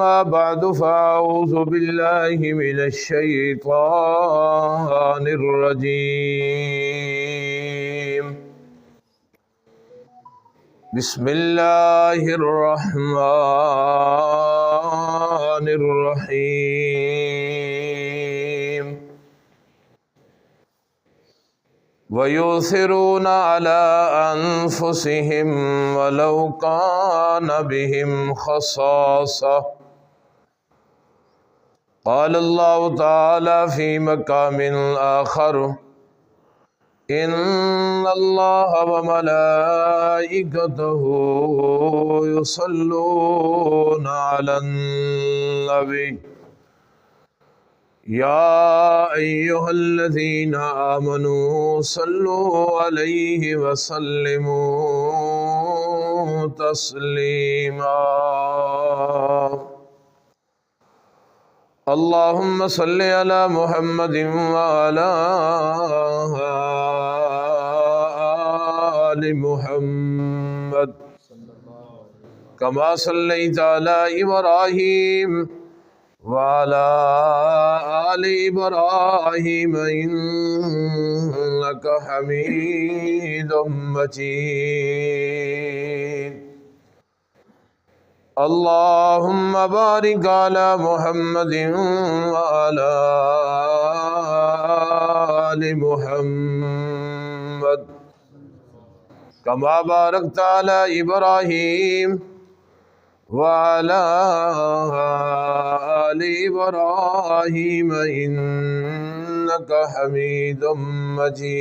अम्मा बअदु फ़अऊज़ु बिल्लाहि मिनश्शैतानिर्रजीम। बिस्मिल्लाहिर्रहमानिर्रहीम। वयुसिरूना अला अनफुसिहिम वलौ काना बिहिम खसासा। क़ाल अल्लाहु तआला फ़ी मक़ामिन आख़र इन्नल्लाहा व मलाइकतहु युसल्लूना अलन नबी या अय्युहल्लज़ीना आमनू सल्लू अलैहि वसल्लिमू तस्लीमा। अल्लाहुम्मा सल्लि अला मुहम्मदिन व अला आलि मुहम्मद कमा सल्लैता अला इब्राहीम व अला आलि इब्राहीम इन्नका हमीदुम मजीद। अल्लाहुम्मा बारिक अला मुहम्मदिन व अला आलि मुहम्मद कमा बारकता अला इब्राहीम व अला आलि इब्राहीम इन्नका हमीदुम मजीद।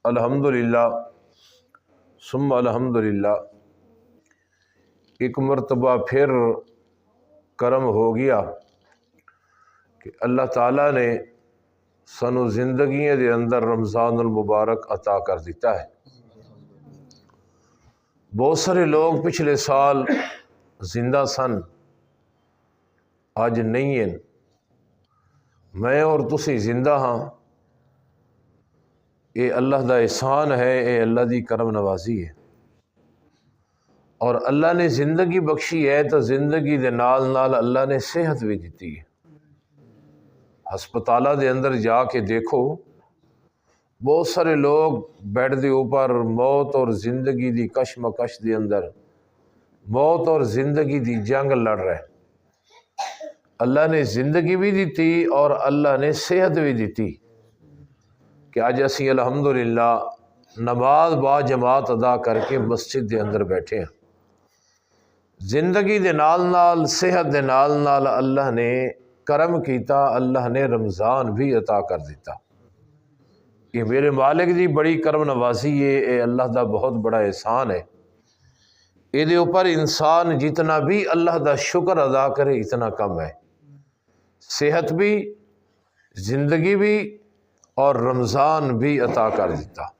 अल्हम्दुलिल्लाह सुम्मा अल्हम्दुलिल्लाह। एक मरतबा फिर करम हो गया कि अल्लाह ताला ने सानू जिंदगियों के अंदर रमज़ानुल मुबारक अता कर दिता है। बहुत सारे लोग पिछले साल जिंदा सन, अज नहीं हैं। मैं और तुसी जिंदा हाँ, ये अल्लाह का एहसान है, ये अल्लाह की करम नवाजी है। और अल्लाह ने जिंदगी बख्शी है तो जिंदगी के नाल नाल अल्लाह ने सेहत भी दी है। हस्पतालों के अंदर जाके देखो, बहुत सारे लोग बेड के ऊपर मौत और जिंदगी की कशमकश के अंदर मौत और जिंदगी की जंग लड़ रहे। अल्लाह ने जिंदगी भी दी और अल्लाह ने सेहत भी दी कि अज असी अल्हम्दुलिल्लाह नमाज बा जमात अदा करके मस्जिद के अंदर बैठे हैं। जिंदगी के नाल नाल सेहत के नाल नाल अल्लाह ने करम किया, अल्लाह ने रमज़ान भी अता कर दिता। ये मेरे मालिक की बड़ी करम नवाजी है, ये अल्लाह का बहुत बड़ा एहसान है। ये ऊपर इंसान जितना भी अल्लाह का शुक्र अदा करे इतना कम है। सेहत भी, जिंदगी भी और रमज़ान भी अता कर दिता।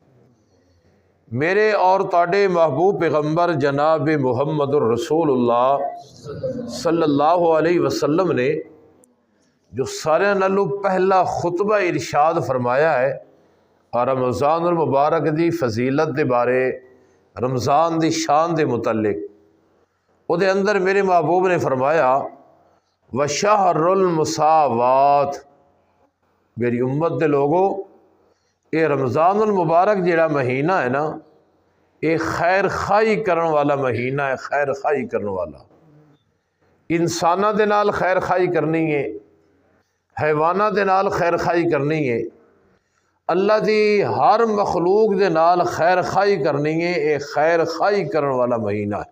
मेरे और ताड़े महबूब पैगम्बर जनाब मुहम्मदुर रसूलुल्लाह सल्लल्लाहु अलैहि वसल्लम ने जो सारे नालों पहला खुतबा इरशाद फरमाया है और रमज़ानुल मुबारक की फजीलत के बारे, रमज़ान की शान के मुतल्लिक, उहदे अंदर मेरे महबूब ने फरमाया व शहरुल मुसावात। मेरी उम्मत के लोगों, ये रमज़ानुल मुबारक जिहड़ा महीना है ना, ये खैर खाई करने वाला महीना है। खैर खाई करने वाला, इंसाना दे नाल खैर खाई करनी है, हैवाना दे नाल खैर खाई करनी है, अल्लाह की हर मखलूक दे नाल खैर खाई करनी है। ये खैर खाई करने वाला महीना है।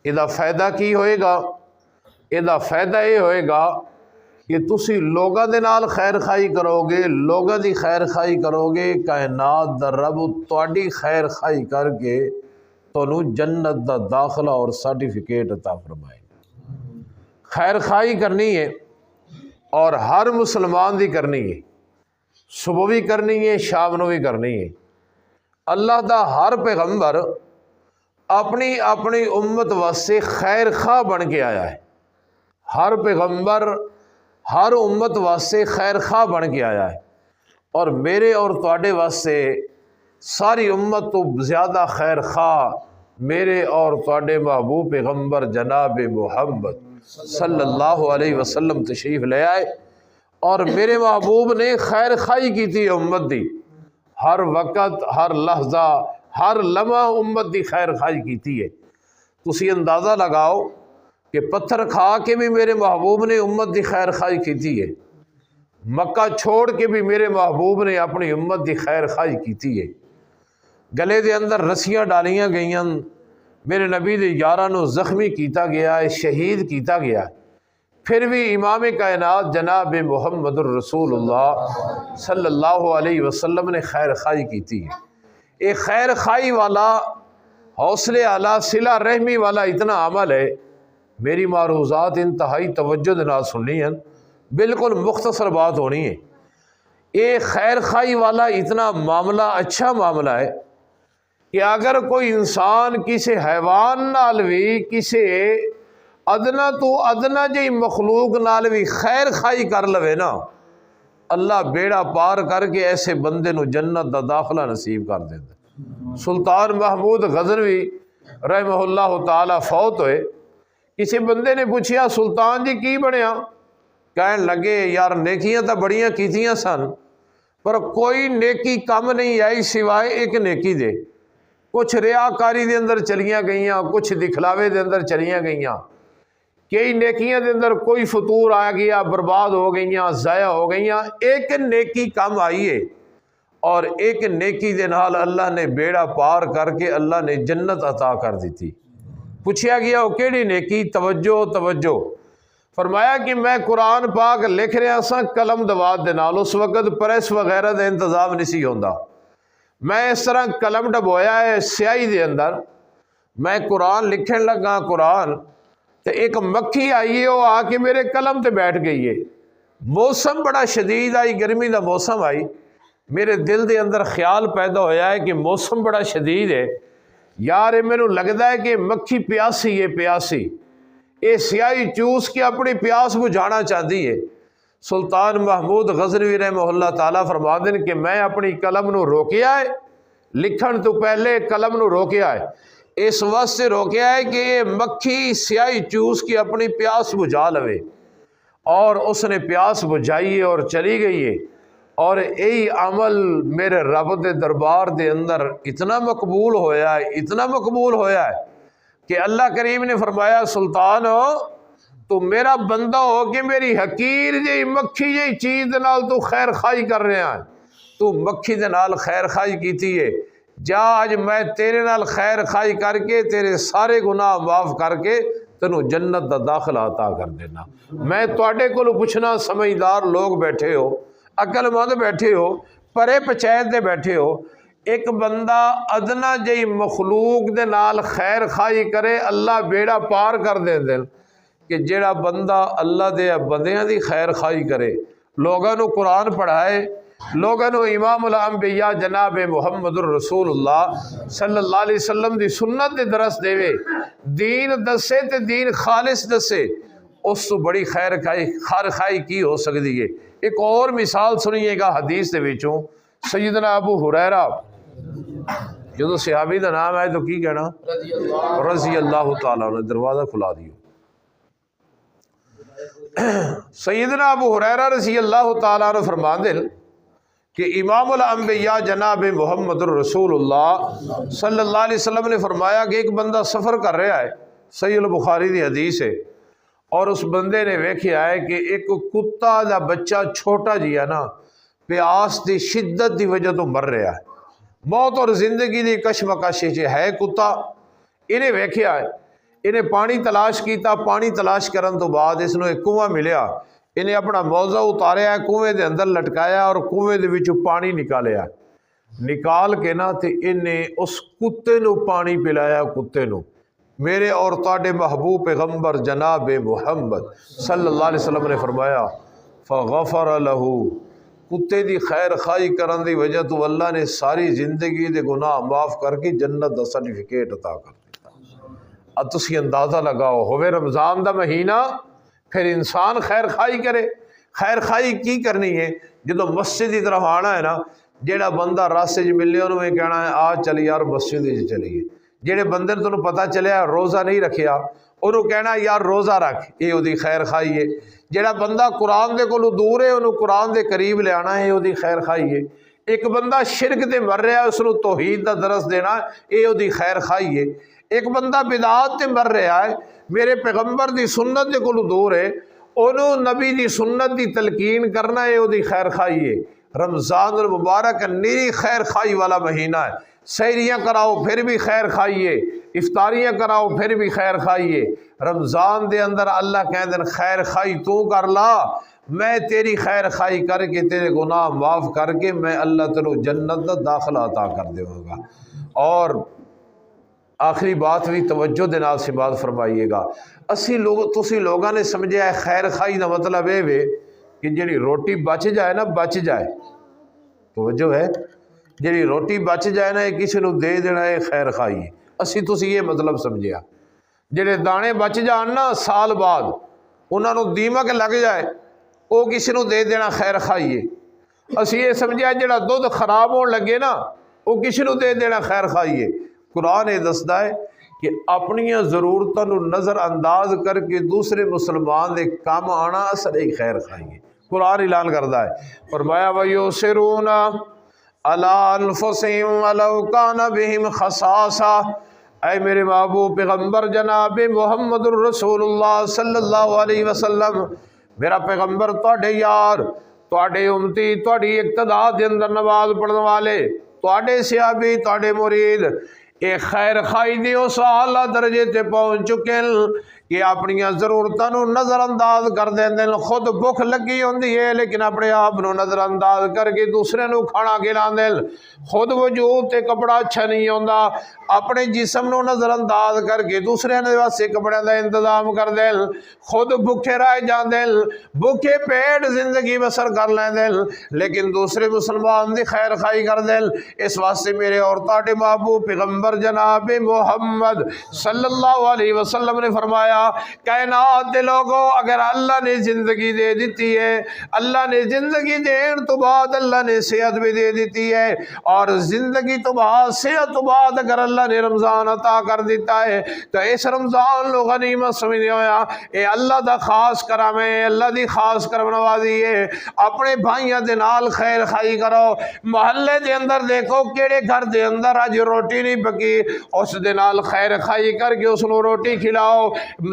इसका फायदा की होएगा? इसका फायदा ये होएगा कि तुसी लोगों के नाल खैर खाई करोगे, लोगों की खैर खाई करोगे, कायनात दा रब तुहाडी खैर खाई करके तुहानू जन्नत दा दाखला और सर्टिफिकेट अता फरमाएगा। खैर खाई करनी है और हर मुसलमान की करनी है। सुबह भी करनी है, शाम को भी करनी है। अल्लाह दा हर पैगंबर अपनी अपनी उम्मत वास्ते खैर खा बन के आया है। हर पैगंबर हर उम्मत वास्ते खैर खा बन के आया है। और मेरे और तुहाडे वास्ते सारी उम्मत तो ज़्यादा खैर खा मेरे और तुहाडे महबूब पैगंबर जनाब मुहम्मद सल्लल्लाहु अलैहि वसल्लम तशरीफ़ ले आए और मेरे महबूब ने खैर खाई की थी उम्मत दी। हर वक़्त हर लहजा हर लम्हा उम्मत दी खैर खाई की थी है। तुसी अंदाज़ा लगाओ कि पत्थर खा के भी मेरे महबूब ने उम्मत दी खैर खाई की थी है। मक्का छोड़ के भी मेरे महबूब ने अपनी उम्मत दी खैर खाई की थी है। गले दे अंदर रस्सियाँ डालियाँ गई, मेरे नबी दे यारां नूं जख्मी किया गया है, शहीद किया गया है, फिर भी इमाम कायनात जनाब मुहम्मदुर रसूलुल्लाह सल्लल्लाहु अलैहि वसल्लम ने खैर खाई की थी। एक खैर खाई वाला, हौसले आला, सिला रहमी वाला इतना अमल है। मेरी मारूज़ात इंतहाई तवज्जो दे नाल सुननी है, बिल्कुल मुख्तसर बात होनी है। ये खैर खाई वाला इतना मामला अच्छा मामला है कि अगर कोई इंसान किसी हैवान नाल भी, किसी अदना तो अदना जी मखलूक नाल भी खैर खाई कर लवे ना, अल्लाह बेड़ा पार करके ऐसे बंदे नूं जन्नत दा दाखला नसीब कर देंदा। सुल्तान महमूद गज़नवी रहमहुल्लाह ताला फौत होए। किसी बंदे ने पूछा, सुल्तान जी की बनया? कहन लगे, यार नेकियां तो बड़ियां कीतियां सन, पर कोई नेकी कम नहीं आई सिवाय एक नेकी दे। कुछ रियाकारी दे अंदर चलियां गईयां, कुछ दिखलावे दे अंदर चलियां गईयां, कई नेकियां दे अंदर कोई फतूर आ गया, बर्बाद हो गईयां, ज़ाया हो गईयां। एक नेकी कम आई है और एक नेकी दे नाल अल्लाह ने बेड़ा पार करके अल्लाह ने जन्नत अता कर दी थी। पूछा गया वो केड़ी नेकी? तवज्जो तवज्जो। फरमाया कि मैं कुरान पाक लिख रहा सा कलम दवात दे नाल, उस वक्त प्रेस वगैरह का इंतजाम नहीं सी होंदा। मैं इस तरह कलम डबोया है स्याही दे अंदर, मैं कुरान लिखन लगा कुरान, तो एक मक्खी आई है, वो आके मेरे कलम ते बैठ गई है। मौसम बड़ा शदीद आई, गर्मी का मौसम आई, मेरे दिल के अंदर ख्याल पैदा होया है कि मौसम बड़ा शदीद है यार, मैनू लगता है कि मक्खी प्यासी है, प्यासी ये स्याही चूस के अपनी प्यास बुझाना चाहती है। सुल्तान महमूद गज़नवी रहमहुल्लाह ताला फरमाते हैं कि मैं अपनी कलम नूं रोकिया है, लिखण तो पहले कलम नूं रोकिया है, इस वास्ते रोकिया है कि ये मक्खी स्याही चूस के अपनी प्यास बुझा लवे। और उसने प्यास बुझाई है और चली गई है। और यही अमल मेरे रब के दरबार के अंदर इतना मकबूल होया है, इतना मकबूल होया है कि अल्लाह करीम ने फरमाया, सुल्तान हो तू मेरा बंदा हो कि मेरी हकीर जी मक्खी जी चीज़ दे नाल तू खैर खाई कर रहा है, तू मक्खी दे नाल खैर खाई की है, जा अज मैं तेरे नाल खैर खाई करके तेरे सारे गुनाह माफ़ करके तेनू जन्नत दा दाखला अता कर देना। मैं तुहाडे कोलों पुछना, समझदार लोग बैठे हो, अकलमंद बैठे हो, परे पंचायत दे बैठे हो, एक बंदा अदना जी मखलूक दे नाल खैर खाई करे अल्लाह बेड़ा पार कर देंदे कि जेड़ा बंदा अल्लाह दे बंदियां दी खैर खाई करे, लोगों को कुरान पढ़ाए, लोगों को इमामुल अंबिया जनाब मुहम्मदुर रसूलुल्लाह सल्लल्लाहु अलैहि वसल्लम दी सुन्नत दे दरस देवे, दीन दसे ते दीन खालिस दसे, उस तो बड़ी खैर खाई की हो सकती है। एक और मिसाल सुनिएगा हदीस दे विचों, सैयदना अबू हुरैरा, जो सहाबी का नाम है तो की कहना, रज़ी अल्लाह तआला ने दरवाज़ा खुला दियो। सैयदना अबू हुरैरा रज़ी अल्लाह तआला ने फरमाते कि इमामुल अंबिया जनाब मुहम्मदुर रसूलुल्लाह सल्लल्लाहु अलैहि वसल्लम ने फरमाया कि एक बंदा सफ़र कर रहा है, सहीह बुखारी की हदीस है, और उस बंदे ने वेख्या है कि एक कुत्ता का बच्चा छोटा जी है ना, प्यास की शिद्दत की वजह तो मर रहा है, मौत और जिंदगी की कशमकश है कुत्ता। इन्हें वेख्या है, इन्हें पानी तलाश किया, पानी तलाश करने तो बाद इसनों एक कुआं मिलया, इन्हें अपना मौजा उतारिया, कुएं के अंदर लटकाया और कुएं के विचों पानी निकालिया, निकाल के ना तो इन्हें उस कुत्ते नूं पानी पिलाया। कुत्ते नूं मेरे और तुहाडे महबूब पैगंबर जनाब मुहम्मद सल्लल्लाहु अलैहि वसल्लम ने फरमाया, फ़ग़फ़र लहू, कुत्ते की खैर खाई करने की वजह तो अल्लाह ने सारी जिंदगी के गुनाह माफ़ करके जन्नत का सर्टिफिकेट अता कर दिता। अब तुसी अंदाज़ा लगाओ, होवे रमज़ान का महीना, फिर इंसान खैर खाई करे। खैर खाई की करनी है? जो मस्जिद की तरफ आना है ना, जेड़ा बंदा रास्ते च मिले उन्होंने कहना है आ चल यार मस्जिद चलीए, ਜਿਹੜੇ ਬੰਦੇ ਨੂੰ ਤੁਹਾਨੂੰ ਪਤਾ ਚੱਲਿਆ ਰੋਜ਼ਾ ਨਹੀਂ ਰੱਖਿਆ, ਉਹਨੂੰ ਕਹਿਣਾ ਯਾਰ ਰੋਜ਼ਾ ਰੱਖ, ਇਹ ਉਹਦੀ ਖੈਰ ਖਾਈ ਹੈ। ਜਿਹੜਾ ਬੰਦਾ ਕੁਰਾਨ ਦੇ ਕੋਲੋਂ ਦੂਰ ਹੈ ਉਹਨੂੰ ਕੁਰਾਨ ਦੇ ਕਰੀਬ ਲਿਆਣਾ ਹੈ, ਉਹਦੀ ਖੈਰ ਖਾਈ ਹੈ। ਇੱਕ ਬੰਦਾ ਸ਼ਿਰਕ ਤੇ ਮਰ ਰਿਹਾ, ਉਸ ਨੂੰ ਤੌਹੀਦ ਦਾ ਦਰਸ ਦੇਣਾ, ਇਹ ਉਹਦੀ ਖੈਰ ਖਾਈ ਹੈ। ਇੱਕ ਬੰਦਾ ਬਿਦਾਤ ਤੇ ਮਰ ਰਿਹਾ ਹੈ, ਮੇਰੇ ਪੈਗੰਬਰ ਦੀ ਸੁन्नत ਦੇ ਕੋਲੋਂ ਦੂਰ ਹੈ, ਉਹਨੂੰ ਨਬੀ ਦੀ सुन्नत ਦੀ तलकीन करना है, ਉਹਦੀ खैर खाई है। रमज़ान मुबारक निरी खैर खाई वाला महीना है। सहरियाँ कराओ फिर भी खैर खाइए, इफ्तारियाँ कराओ फिर भी खैर खाइए। रमज़ान दे अंदर अल्लाह कहते खैर खाई तू कर ला, मैं तेरी खैर खाई करके तेरे गुनाह माफ़ करके मैं अल्लाह तेरे जन्नत का दाखिला अता कर देवांगा। और आखिरी बात भी तवज्जो दे नाल सिमात फरमाइएगा। असी लोग तुसी लोगों ने समझिया खैर खाई का मतलब ये वे कि जी रोटी बच जाए ना, बच जाए, तवज्जो है, जी रोटी बच जाए ना, ये किसी को दे देना है खैर खाई। असी तुसी ये मतलब समझिया जेडे दाने बच जान ना साल बाद उन्होंने दीमक लग जाए, वो किसी को दे देना खैर खाई। असी ये समझिया जेड़ा दुध खराब होने लगे ना वो किसी को दे देना खैर खाई। कुरान ये दसदा है कि अपनिया ज़रूरतों को नज़रअंदाज करके दूसरे मुसलमान के काम आना असल ही खैर खाई। कुरान ऐलान करता है, फरमाया वयुसिरूना अला अनफुसिहिम वलौ काना बिहिम खसासा। ऐ मेरे महबूब पैगंबर जनाब मुहम्मदुर रसूलुल्लाह सल्लल्लाहु अलैहि वसल्लम, मेरा पैगंबर तुहाडे यार, तुहाडे उम्मती, तुहाडी इक्तदा दे अंदर नमाज पढ़ने वाले, तुहाडे सहाबी, तुहाडे मुरीद ये खैर खाई दे उस आला दर्जे ते पहुँच चुके कि अपनिया ज़रूरतों को नज़रअंदाज कर देंगे। खुद भुख लगी होंगी है लेकिन अपने आप को नज़रअंदाज करके दूसरे को खाना खिलाते। खुद वजूद ते कपड़ा अच्छा नहीं आता, अपने जिसम को नज़रअंदाज करके दूसरे वास्ते कपड़े का इंतजाम कर दे। खुद भुखे रह जाते, भुखे पेट जिंदगी बसर कर लेंगे लेकिन दूसरे मुसलमान की खैर खाई कर दे। इस वास्ते मेरे और ताड़े महबूब पैगंबर जनाब मुहम्मद सल्लल्लाहु अलैहि वसल्लम ने फरमाया, कायनात दे लोगों, अगर अल्लाह ने जिंदगी दे दी है, अल्लाह ने जिंदगी देने तो बाद अल्लाह ने सेहत भी दे दी है, और जिंदगी तो बाद सेहत तो बाद अगर अल्लाह ने रमज़ान अता कर दिता है तो इस रमज़ान लोग गनीमत समझते होया ये अल्लाह का खास करम है, अल्लाह की खास करम नवाजी है। अपने भाइयों के नाल खैर खाई करो। महल्ले के अंदर देखो केड़े घर के अंदर अज रोटी नहीं पकी, उस दे नाल खैर खाई करके उसको रोटी खिलाओ।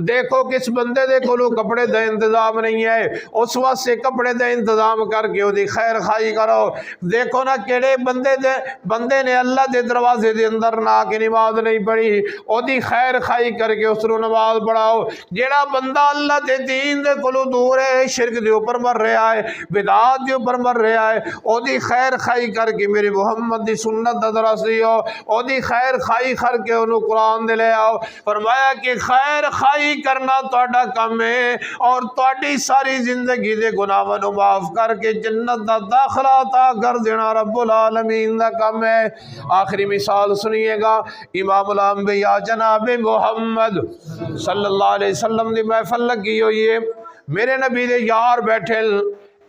देखो किस बंदे दे कोलों कपड़े का इंतजाम नहीं है, उस वास्ते कपड़े का इंतजाम करके उसकी खैर खाई करो। देखो ना केड़े बंदे ने अल्लाह के दरवाजे के अंदर ना कि नमाज नहीं पढ़ी, उसकी खैर खाई करके उसको नमाज पढ़ाओ। जेड़ा बंदा अल्लाह के दीन के कोलों दूर है, शिरक के उपर मर रहा है, बिदात के उपर मर रहा है, उसकी खैर खाई करके मेरे मुहम्मद की सुन्नत का दरस दियो, उसकी खैर खाई करके उन्होंने कुरान दे ले आओ। फरमाया कि खैर खाई करना तुहाडा काम है और तुहाडी सारी जिंदगी के गुनाहों को माफ करके जन्नत का दाखिला अता कर देना रब्बुल आलमीन का काम है। आखिरी मिसाल सुनिएगा, इमामुल अंबिया जनाब मुहम्मद सल्लल्लाहु अलैहि वसल्लम की महफिल लगी हुई है, मेरे नबी दे यार बैठे,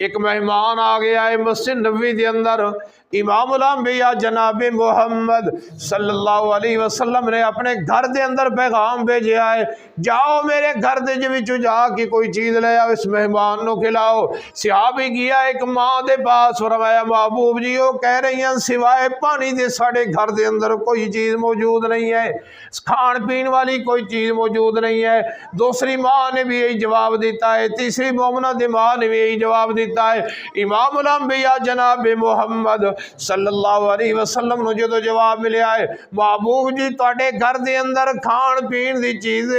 एक मेहमान आ गया है मस्जिद नबी के अंदर। इमामुल अंबिया जनाब मुहम्मद सल्लल्लाहु अलैहि वसल्लम ने अपने घर के अंदर पैगाम भेजा है, जाओ मेरे घर के विचों जाके कोई चीज़ ले आओ, इस मेहमान को खिलाओ। सहाबी गया एक माँ के पास, फरमाया महबूब जी वो कह रही हैं सिवाय पानी के साढ़े घर के अंदर कोई चीज़ मौजूद नहीं है, खान पीन वाली कोई चीज़ मौजूद नहीं है। दूसरी माँ ने भी यही जवाब दिता है, तीसरी मोमना की माँ ने भी यही जवाब दिता है। इमामुल अंबिया जनाब मुहम्मद सल्लल्लाहु अलैहि वसल्लम ने जो जवाब मिले है, महबूब जी तुहाडे घर के अंदर खान पीन की चीज़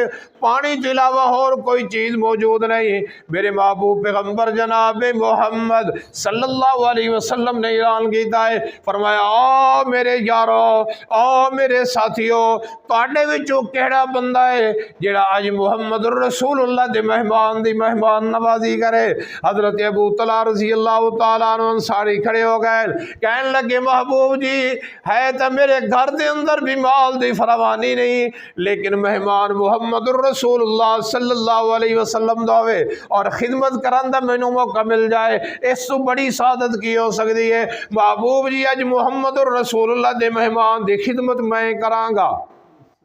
पानी के अलावा और कोई चीज़ मौजूद नहीं। मेरे महबूब पैगंबर जनाब मुहम्मद सल्लल्लाहु अलैहि वसल्लम ने ऐलान किया है, फरमाया ओ मेरे यारों, ओ मेरे साथियों, तुहाडे विचों केड़ा बंदा है जिहड़ा अज मुहम्मद रसूलुल्लाह दे मेहमान दी मेहमान नवाजी करे। हजरत अबू तला रज़ी अल्लाह तआला अन्हु अंसारी खड़े हो गए, कहने लगे महबूब जी है तो मेरे घर के अंदर भी माल की फरावानी नहीं, लेकिन मेहमान मुहम्मद रसूलुल्लाह सल्लल्लाहु अलैहि वसल्लम दा होवे और खिदमत करन दा मैनू मौका मिल जाए, इस तो बड़ी सादत की हो सकती है। महबूब जी अज मुहम्मद रसूलुल्लाह दे मेहमान की खिदमत मैं करांगा।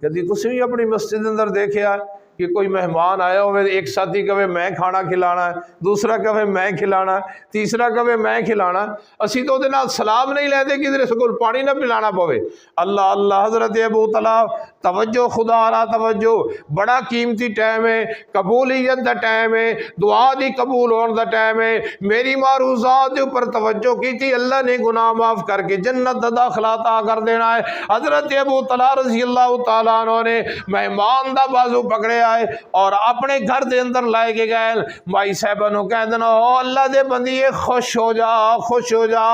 कभी तुसीं भी अपनी मस्जिद अंदर देखिया कि कोई मेहमान आया हो, एक साथी कहे मैं खाना खिलाना है, दूसरा कहे मैं खिलाना है, तीसरा कहे मैं खिलाना, असी तो उहदे नाल सलाम नहीं लेंदे कि इधर कोल पानी ना पिलाना पवे। अल्लाह अल्लाह। हज़रत अबू तला तवज्जो, खुदा आला तवज्जो, बड़ा कीमती टाइम है, कबूलियत का टाइम है, दुआ दी कबूल होने का टाइम है। मेरी मारूजात के उपर तवज्जो की थी, अल्लाह ने गुनाह माफ करके जन्नत दा दाखिला अता कर देना है। हज़रत अबू तला रज़ी अल्लाह तआला अन्हु ने मेहमान दा बाजू पकड़े आए और अपने घर के अंदर लाए के गए। माई साहबा नूं कह देना, ओ अल्लाह दे बंदिए खुश हो जा, खुश हो जा।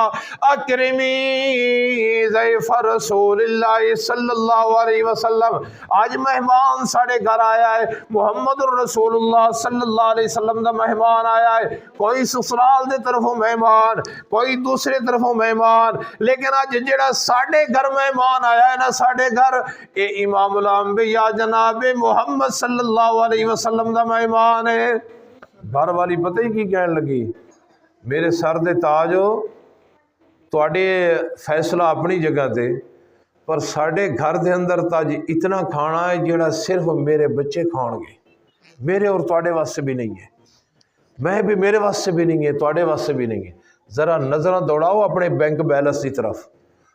अकरमी ज़ैफ़ रसूलिल्लाह सल्लल्लाहु अलैहि वसल्लम, आज मेहमान साढ़े घर आया है, मुहम्मदुर रसूलुल्लाह सल्लल्लाहु अलैहि वसल्लम दा मेहमान आया है। कोई ससुराल दे तरफों मेहमान, कोई दूसरे तरफों मेहमान, लेकिन आज जेड़ा साढ़े घर मेहमान आया है ना, साढ़े घर, ये इमामुल अंबिया जनाब मुहम्मद सल्लल्लाहु अलैहि वसल्लम दा मेहमान है। घर वाली पता ही की कहन लगी, मेरे सर दे ताज हो, तुहाडे फैसला अपनी जगह ते, पर साढ़े घर के अंदर ताज इतना खाना है जिहड़ा सिर्फ मेरे बच्चे खाएंगे, मेरे और तुहाडे वास्ते भी नहीं है, मैं भी, मेरे वास्ते भी नहीं है, तुहाडे वास्ते भी नहीं है। ज़रा नज़र दौड़ाओ अपने बैंक बैलेंस की तरफ,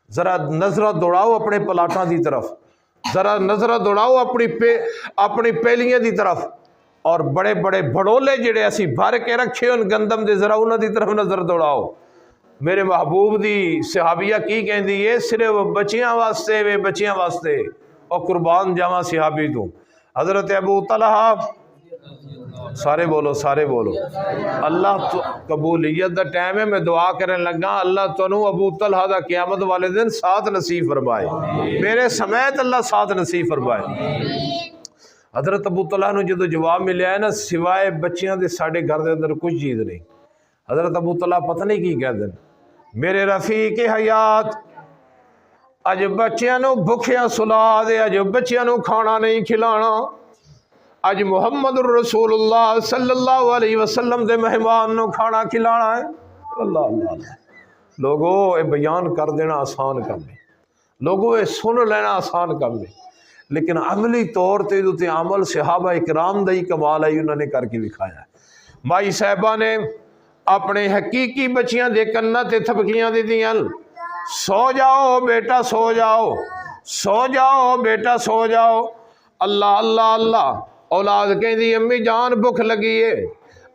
ज़रा नज़र दौड़ाओ अपने प्लाटां की तरफ, ज़रा नज़र दौड़ाओ अपनी पेलियां की तरफ, और बड़े बड़े भड़ोले जिहड़े असी भर के रखे उन गंदम दे, ज़रा उन्हां दी तरफ नज़र दौड़ाओ। मेरे महबूब दी सहाबिया की कहती है, सिर्फ बच्चियां वास्ते वे, बच्चियां वास्ते, और कुर्बान जावा सहाबी तू। हज़रत अबू तलहा, सारे बोलो, सारे बोलो। अल्लाह तो कबूलियत का टाइम है, मैं दुआ करन लगा, अल्लाह तुहानू अबू तलहा दा क़यामत वाले दिन साथ नसीब फरमाए, मेरे समेत अल्लाह साथ नसीब फरमाए। हज़रत अबू तलहा नू जो जवाब मिले है ना, सिवाए बच्चियां दे साढ़े घर के अंदर कुछ चीज़ नहीं। हज़रत अबू तलहा पता नहीं की कह दें, मेरे रफीक हयात अज बच्चियां नू भुखिया सुला दे, अज बच्चियां नू खाना नहीं खिलाना, अज मुहम्मद रसूलुल्लाह सल्लल्लाहु अलैहि वसल्लम दे मेहमान नू खाना खिलाना है। अल्लाह अल्लाह अल्लाह। लोगो ये बयान कर देना आसान काम है, लोगो ये सुन लेना आसान काम है, लेकिन अमली तौर पर उत्ते अमल सहाबा इकराम दा ही कमाल है, उन्होंने करके दिखाया। माई साहबा ने अपने हकीकी बच्चियां दे कन्ना ते थपकियां दी दियां, सो जाओ बेटा सो जाओ, सो जाओ बेटा सो जाओ। अल्लाह अल्लाह अल्लाह। औलाद कहती अम्मी जान भुख लगी है,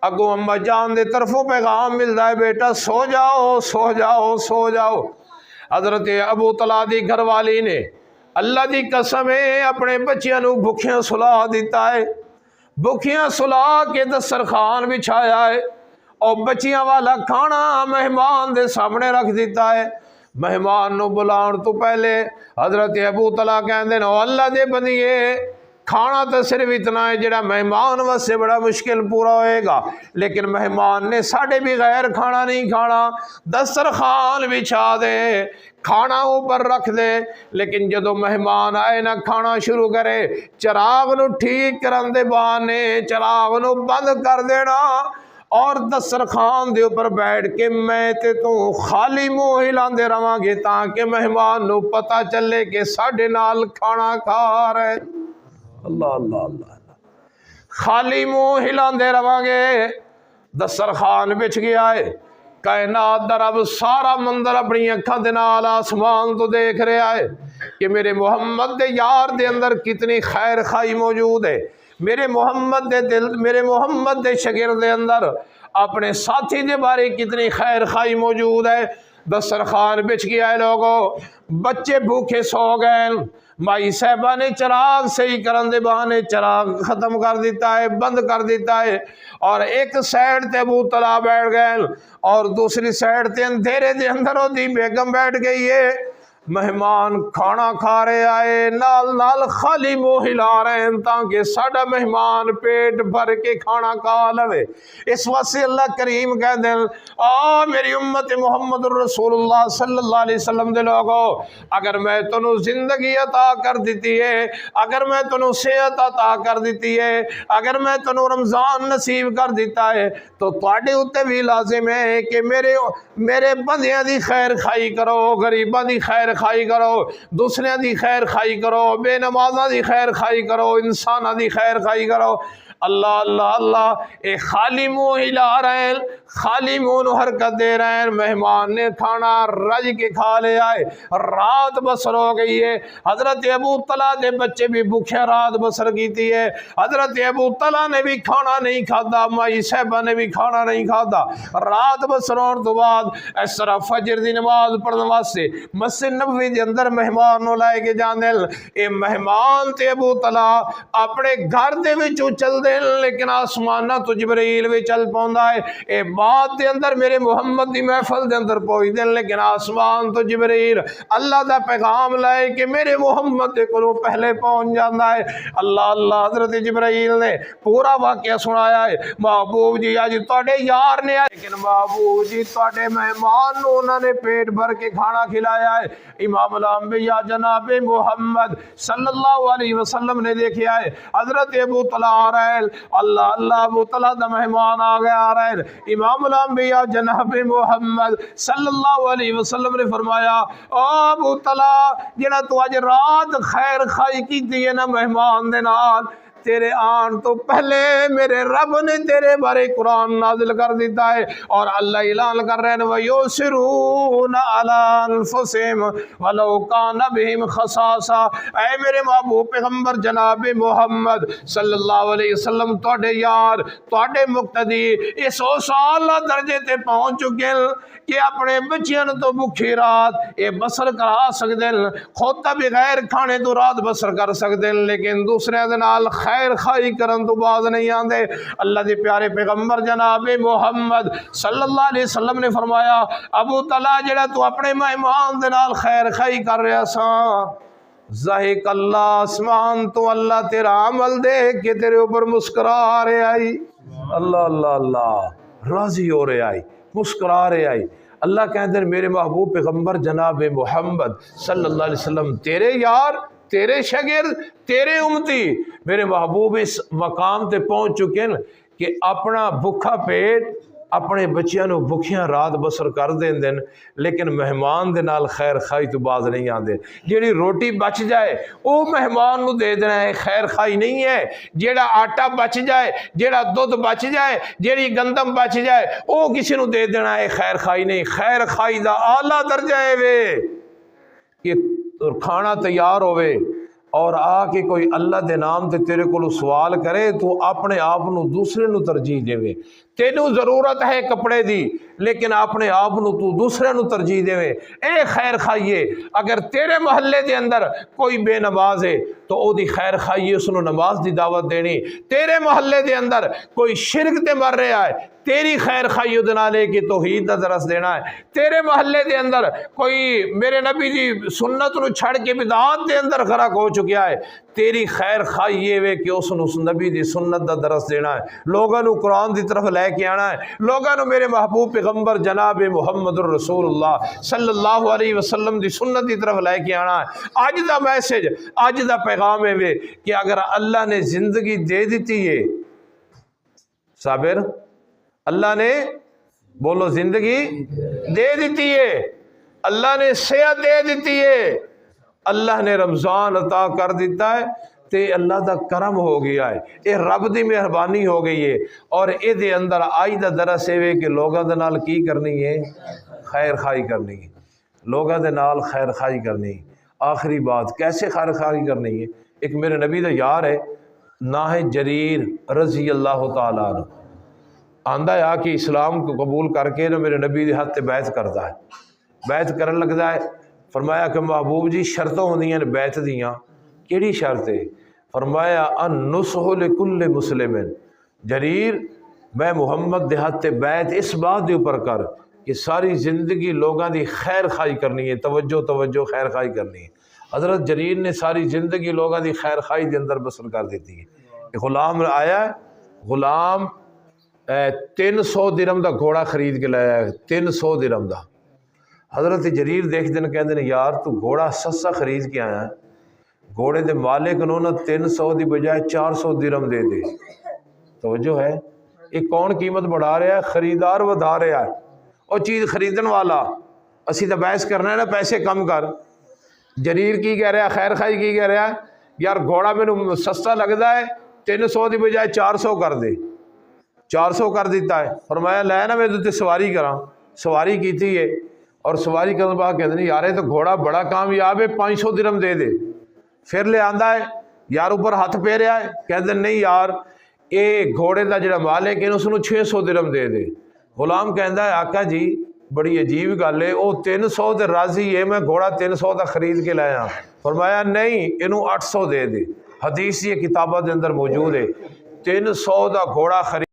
अगों अम्मा जान दे तरफों पैगाम मिलता है, बेटा सो जाओ सो जाओ सो जाओ। हज़रत अबू तला दी घरवाली ने अल्लाह दी कसम है अपने बच्चियां नू भुखियां सुला दिता है, भुखियां सुला के दस्तरखान बिछाया है, और बच्चियां वाला खाना मेहमान दे सामने रख दिता है। मेहमान नू बुलाउण तो पहले हज़रत अबू तला कहंदे ने, अल्लाह दे बंदिए, खाना तो सिर्फ इतना है जिहड़ा मेहमान वास्ते बड़ा मुश्किल पूरा होएगा, लेकिन मेहमान ने साढ़े भी गैर खाना नहीं खाना, दस्तरखान बिछा दे, खाना ऊपर रख दे, लेकिन जदों मेहमान आए ना खाना शुरू करे, चिराग नू ठीक करन दे बहाने चिराग नू बंद कर देना, और दस्तरखान दे ऊपर बैठ के मैं ते तू खाली मुँह हिलांदे रवांगे, ताकि मेहमान नू पता चले कि साडे नाल खाना खा रहे। अल्लाह अल्लाह अल्लाह। खाली मुँह हिलांदे रवांगे, दस्तरखान बिछ गया है, कायनात दा रब सारा मंदिर अपनी अखां दे नाल आसमान तो देख रहा है कि मेरे मुहम्मद दे यार दे अंदर कितनी खैर खाई मौजूद है, मेरे मोहम्मद दे दिल, मेरे मोहम्मद दे शगिर्द दे अंदर अपने साथी दे बारे कितनी खैर खाई मौजूद है। दस्तरखान बिछ गया है, लोगों बच्चे भूखे सो गए, माई साहबा ने चिराग सही करन दे बहाने चिराग खत्म कर दिता है, बंद कर दिता है, और एक साइड ते अबू तला बैठ गए और दूसरी साइड ते अंधेरे दे अंदर ओदी बेगम बैठ गई है। मेहमान खाना खा रहे आए, नाल नाल खाली मुँह हिला रहे हैं ताकि साडा मेहमान पेट भर के खाना खा लवे। इस वास्ते अल्लाह करीम कह दे, आ मेरी उम्मत मुहम्मद रसूलुल्लाह सल्लल्लाहु अलैहि वसल्लम दे लोगो, अगर मैं तुहानू जिंदगी अता कर दी है, अगर मैं तुहानू सेहत अता कर दी है, अगर मैं तुहानू रमजान नसीब कर दिता है, तो तुहाडे उत्ते भी लाजिम है कि मेरे बंदियां दी खैर खाई करो, गरीबां दी खैर खैर खाई करो, दूसरियां दी खैर खाई करो, बेनमाज़ां दी खैर खाई करो, इंसानां दी खैर खाई करो। अल्लाह अल्लाह अल्लाह, ये खाली मुँह हिला रहे हैं, खाली मुँह हरकत दे रहे हैं। मेहमान ने खाना रज के खा ले आए, रात बसर हो गई है। हजरत अबू तला के बच्चे भी भूखे रात बसर की थी है। हजरत अबू तला ने भी खाना नहीं खाता, माई साहबा ने भी खाना नहीं खाता। रात बसर होने तो बाद इस तरह फजर की नमाज पढ़ने वास्ते मस्जिद नबवी के अंदर मेहमान लाए के जाने। ये मेहमान ते अबू तला अपने घर दे विचों चलते, लेकिन आसमाना तो जिबरील भी चल पाउंदा है। ये बात के अंदर मेरे मुहम्मद की महफल के अंदर पहुंचते, लेकिन आसमान तो जिबरील अल्लाह का पैगाम लाए कि मेरे मुहम्मद के कोलों पहले पहुंच जाता है। अल्लाह अल्लाह, हजरत जिबरील ने पूरा वाकया सुनाया है। महबूब जी अज तुहाडे यार ने, लेकिन महबूब जी तुहाडे मेहमान नूं उन्होंने पेट भर के खाना खिलाया है। इमाम अल-अंबिया जनाब मुहम्मद सल्लल्लाहु अलैहि वसल्लम ने देखा है, हजरत अबू तला आ रहे हैं, अल्लाह अल्लाह अबू तला दा मेहमान आ गया आ रहे हैं। इमाम अल-अंबिया जनाब मुहम्मद सल्लल्लाहु अलैहि वसल्लम ने फरमाया, ओ अबू तला, जेड़ा तू अज रात खैर खाई की है ना मेहमान दे नाल, तेरे आन तो पहले मेरे रब ने तेरे बारे कुरान नाजिल कर दिता है। और अल्लाह ऐलान कर रहे हैं, वयुसिरून अला अनफुसिहिम वलौ काना बिहिम खसासा। ऐ मेरे महबूब पैगंबर जनाब मुहम्मद सल्लल्लाहु अलैहि वसल्लम, तुहाडे यार, तुहाडे मुक्तदी इस आला दर्जे ते पहुंच चुके हैं कि अपने बच्चियां तो भुखी रात ये बसर करा सकते हैं, खुद तो बगैर खाने तो रात बसर कर सकते हैं, लेकिन दूसरे दे नाल खैर खाई करन तो बाज नहीं आते। अल्लाह के प्यारे पैगंबर जनाब मुहम्मद सल्लल्लाहु अलैहि वसल्लम ने फरमाया, अबू तला, जेड़ा तू अपने मेहमान दे नाल खैर खाई कर रहा सा, ज़ाहिक अल्लाह, आसमान तो अल्लाह तेरा अमल देख के तेरे ऊपर मुस्कुरा रहे आई। अल्लाह अल्लाह अल्लाह, राजी हो रहे आई, मुस्कुरा रहे आई। अल्लाह कहते हैं, मेरे महबूब पैगंबर जनाब मुहम्मद सल्लल्लाहु अलैहि वसल्लम तेरे यार, तेरे शागिर्द, तेरे उम्मती, मेरे महबूब इस मकाम ते पहुंच चुके हैं कि अपना भुखा पेट अपने बच्चों को भुखियां रात बसर कर देंदे, लेकिन मेहमान दे नाल खैर खाई तो बाज नहीं आते। जेड़ी रोटी बच जाए वो मेहमान को दे देना है, खैर खाई नहीं है। जेड़ा आटा बच जाए, जेड़ा दुध बच जाए, जेड़ी गंदम बच जाए, वो किसी को दे देना है, खैर खाई नहीं। खैर खाई का आला दर्जा है वे कि खाना तैयार होवे और आके कोई अल्लाह के नाम से तेरे को सवाल करे, तो अपने आप को दूसरे को तरजीह देवे। तेनू जरूरत है कपड़े की, लेकिन अपने आप को तू दूसरे को तरजीह देवे, ए खैर खाइए। अगर तेरे महल्ले के अंदर कोई बेनमाज है तो ओदी खैर खाइए, उसको नमाज की दावत देनी। तेरे महल्ले के अंदर कोई शिरक ते मर रहा है, तेरी खैर खाई उहदे नाल कि तौहीद का दरस देना है। तेरे महल्ले के अंदर कोई मेरे नबी की सुन्नत को छड़ के बिदात के अंदर खरक हो चुका है, तेरी खैर खाई ये वे कि उस नबी की सुन्नत का दरस देना है, लोगों को कुरान की तरफ लैके आना है, लोगों को मेरे महबूब पैगंबर जनाब मुहम्मद रसूलुल्लाह सल्लल्लाहु अलैहि वसल्लम की सुन्नत की तरफ लैके आना है। अज का मैसेज, अज का पैगाम है वे कि अगर अल्लाह ने जिंदगी दे दी है, साबिर, अल्लाह ने बोलो जिंदगी दे दी है, अल्लाह ने सेहत दे दी है, अल्लाह ने रमज़ान अता कर दिता है, तो अल्लाह का करम हो गया है, ये रब की मेहरबानी हो गई है। और ये अंदर आज का दरस है कि लोगों के नाल की करनी है, खैर खाई करनी है, लोगों के नाल खैर खाई करनी है। आखिरी बात, कैसे खैर खाई करनी है? एक मेरे नबी का यार है, ना है जरीर रज़ी अल्लाह तआला अन्हु, आंदा है कि इस्लाम को कबूल करके ना मेरे नबी के हाथ से बैत करता है, बैत करन लगता है। फरमाया कि महबूब जी शर्तों होंदियां ने बैत दियाँ, केड़ी शर्त है? फरमाया अन नुसहु लिकुल्लि मुस्लिमिन, जरीर मैं मुहम्मद दे हाथ से बैत इस बात के ऊपर कर कि सारी जिंदगी लोगों की खैर खाई करनी है, तवज्जो तवज्जो खैर खाई करनी है। हज़रत जरीर ने सारी जिंदगी लोगों की खैर खाई के अंदर बसर कर दी है। गुलाम आया, गुलाम 300 दिरहम का घोड़ा खरीद के लाया, 300 दिरहम का। हज़रत जरीर देखते हैं, कहते हैं यार तू घोड़ा सस्ता खरीद के आया, घोड़े के मालिक उन्होंने 300 की बजाय 400 दिरहम दे दे। तो जो है ये कौन कीमत बढ़ा रहा है? खरीदार बढ़ा रहा है। और चीज़ खरीदने वाला, असी तो बहस करना है ना, पैसे कम कर। जरीर की कह रहा, खैर खाई की कह रहा, यार घोड़ा मैनू सस्ता लगता है, 300 की बजाय 400 कर दे। 400 कर दिता है। फरमाया लै ना मैं सवारी करा, सवारी की थी है। और सवारी करने बाद कहते नहीं यार ये तो घोड़ा बड़ा कामयाब है, 500 दिरहम दे दे। फिर ले आंदा है, यार ऊपर हथ फेरिया है, कहते नहीं यार ये घोड़े का जो मालिक है उसनों 600 दिरहम दे दे। गुलाम कहता है आका जी बड़ी अजीब गल है, वो 300 तो राजी है, मैं घोड़ा 300 का खरीद के लाया। फरमाया नहीं इनू 800 दे दे। हदीस ये किताबों के अंदर मौजूद है, 300 का घोड़ा खरीद